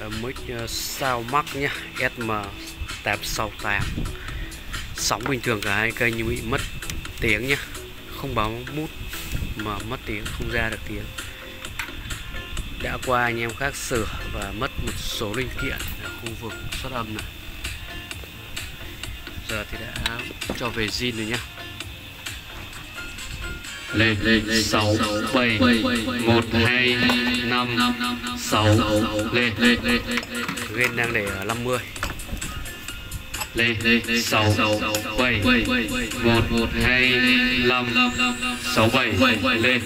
mic sao mắc nhá, SM868. Sóng bình thường cả hai kênh nhưng bị mất tiếng nhá, không báo mút mà mất tiếng, không ra được tiếng. Đã qua anh em khác sửa và mất một số linh kiện ở khu vực xuất âm này. Giờ thì đã cho về zin rồi nhá. Lên 6 7 1 2 5 6 lên Gain đang để ở 50. lên 6 7 1 2 5 6 7 lên